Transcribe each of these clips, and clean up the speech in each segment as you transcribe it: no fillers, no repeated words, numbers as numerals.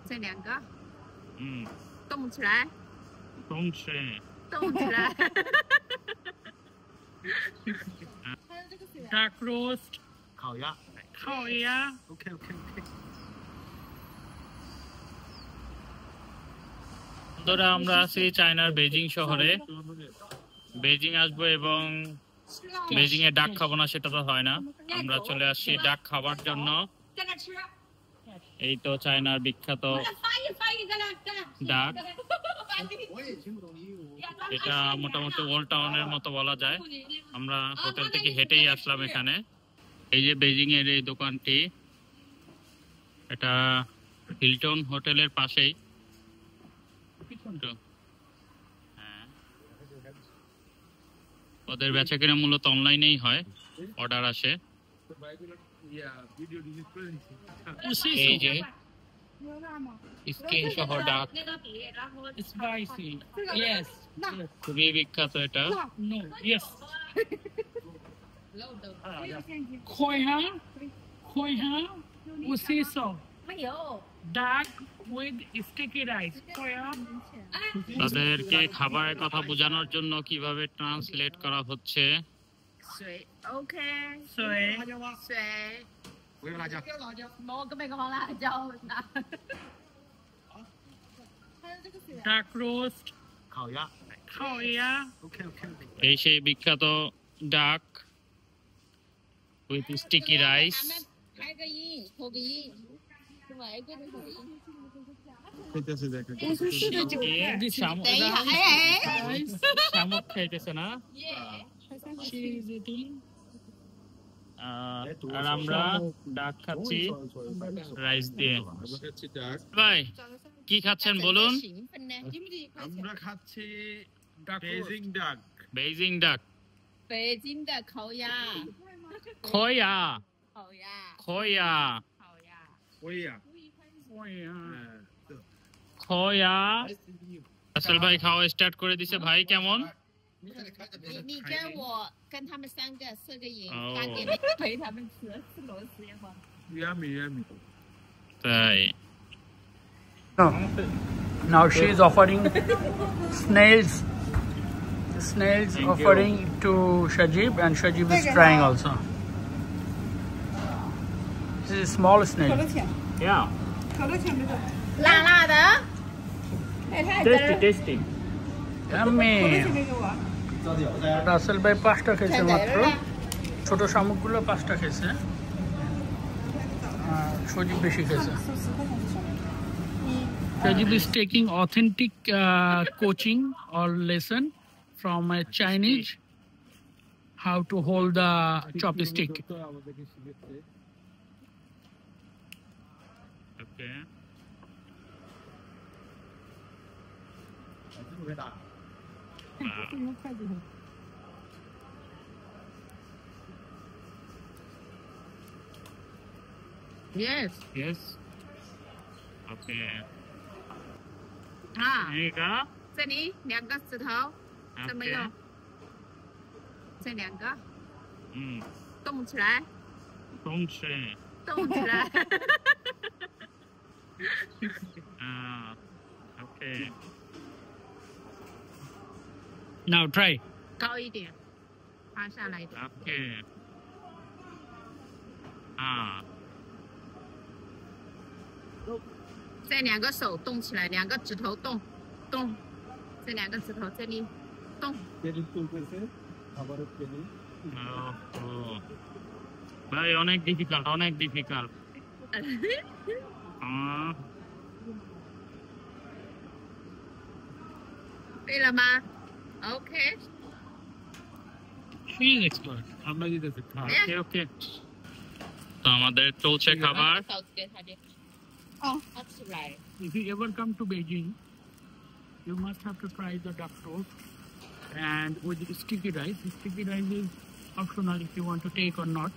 这两个嗯，动起来，动吃。动起来。Duck roast 烤鸭。烤鸭。OK OK OK。বন্ধুরা আমরা আছি চায়নার বেজিং শহরে। বেজিং আসবো এবং বেজিং এ ডাক খাবো না সেটা তো হয় না। আমরা চলে আসছি ডাক খাবার জন্য। এই তো চায়নার বিখ্যাত ডাক। এটা মোটামুটি ওল্ড টাউনের মতো বলা যায়। আমরা হোটেল থেকে হেঁটেই আসলাম এখানে। এই যে বেজিং এর এই দোকানটি, এটা হিলটন হোটেলের পাশেই। ওদের বেচাকেনা মূলত অনলাইনেই হয়, অর্ডার আসে। এই যে স্কিন সহ ডাক, খুবই বিখ্যাত এটা। তাদেরকে খাবারের কথা বোঝানোর জন্য কিভাবে ট্রান্সলেট করা হচ্ছে। 水 OK， 水水，不用辣椒。毛根本个黄辣椒拿。 ডাক রোস্ট 烤鸭。 খাওয়া। OK OK OK。 এই সেই বিখ্যাত ডাক উইথ স্টিকি রাইস। 开个音，口个音，是吧？一个人口音。等一下，哎， শামুক খাইতেছে না? আর আমরা ডাক খাচ্ছি রাইস দিয়ে। ভাই কি খাচ্ছেন বলুন? আমরা খাচ্ছি বেজিং ডাক। বেজিং ডাক।北京的烤鸭， খয়া। 烤鸭， খয়া। 烤鸭。 ওইয়া। খয়া। আসল ভাই খাওয়া স্টার্ট করে দিছে। ভাই কেমন? 你跟我跟他们三个4个赢，哦8点陪他们吃螺丝烟花。 Yummy yummy。 তাই Now she is offering snails. Snails offering to Shajib, and Shajib is trying also. This is a small snail. Yeah. 辣辣的， Tasty tasty. Yummy. Rasel ভাই 5টা খেয়েছে মাত্র। ছোট শামুকগুলো 5টা খেয়েছে, আর সজীব বেশি খেয়েছে। Shajib is taking authentic coaching or lesson from a Chinese how to hold the chopstick. Okay. Yes， Yes. Okay. 啊，这个这里2个指头，怎么 Okay. 用？这2个嗯，动起来，动吃。动起来。Okay. Now try. 高一点，趴下来一点。 Okay. 这2个手动起来，2个指头动，动，这2个指头这里动。 ভাই অনেক ডিফিকাল্ট, অনেক difficult. 对了吗 ？OK。 She is expert. আমরা দিতেছি। ওকে ওকে। তো আমাদের চলছে খাবার। 勺子给他点。哦，他起来。 If you ever come to Beijing, you must have to try the duck roast and with the sticky rice. The sticky rice is optional if you want to take or not.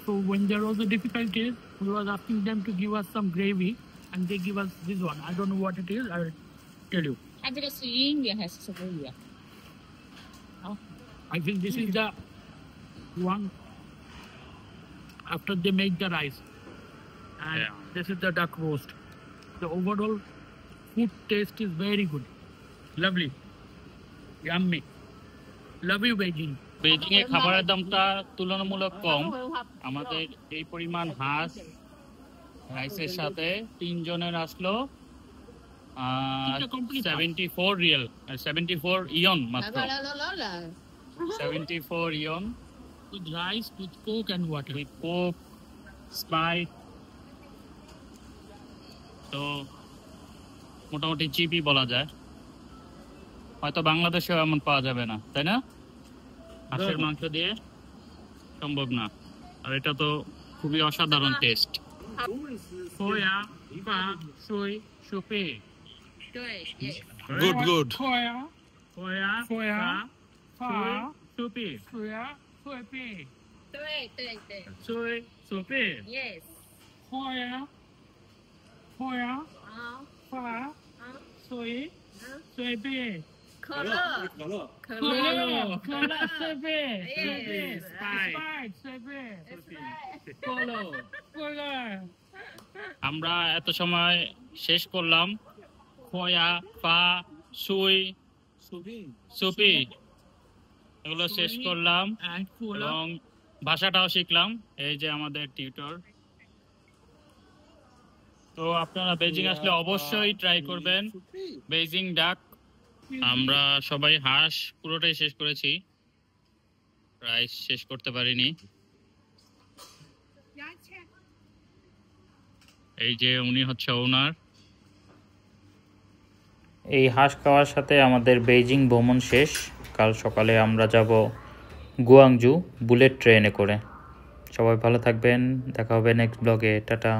So when there was a difficulty, we was asking them to give us some gravy, and they give us this one. I don't know what it is. I'll tell you. 它这个是英语还是什么语啊？ I think this is the one after they make the rice, and Yeah. this is the duck roast. The overall food taste is very good. Lovely. Yummy. Love you, Beijing. Beijing এ খাবারের দামটা তুলনামূলক কম। আমাদের এই পরিমাণ হাঁস রাইসের সাথে 3 জনের আসলো 74 রিয়াল, 74 ইয়ন মাত্র। 74 ইয়ন With rice, with coke and water. with coke, Sprite। তো মোটামুটি চিপই বলা যায়, হয়তো বাংলাদেশেও এমন পাওয়া যাবে না, তাই না? হাঁসের মাংস দিয়ে সম্ভব না। আর এটা তো খুবই অসাধারণ test. Soya, fa, soy, sope. 对 yes Good, good. Soya, Soya, fa, sope. Soya, sope. 对对对 Soy, sope. yes Soya, 啊 fa, 啊 soy, 啊 sope. 可乐可乐 Cola, sope. Yes. Sprite, sope. Cola. আমরা এত সময় শেষ করলাম খোয়া, ফা, সুই, সুপি, এগুলো শেষ করলাম And cola. এবং ভাষাটাও শিখলাম। এই যে আমাদের টিউটর। তো আপনারা বেজিং আসলে অবশ্যই ট্রাই করবেন বেজিং ডাক। আমরা সবাই হাঁস পুরোটাই শেষ করেছি, রাইস শেষ করতে পারিনি। এই যে উনি হচ্ছে ওনার। এই হাঁস খাওয়ার সাথে আমাদের বেইজিং ভ্রমণ শেষ। কাল সকালে আমরা যাব গুয়াংজু বুলেট ট্রেনে করে। সবাই ভালো থাকবেন, দেখা হবে নেক্সট ব্লগে। টাটা।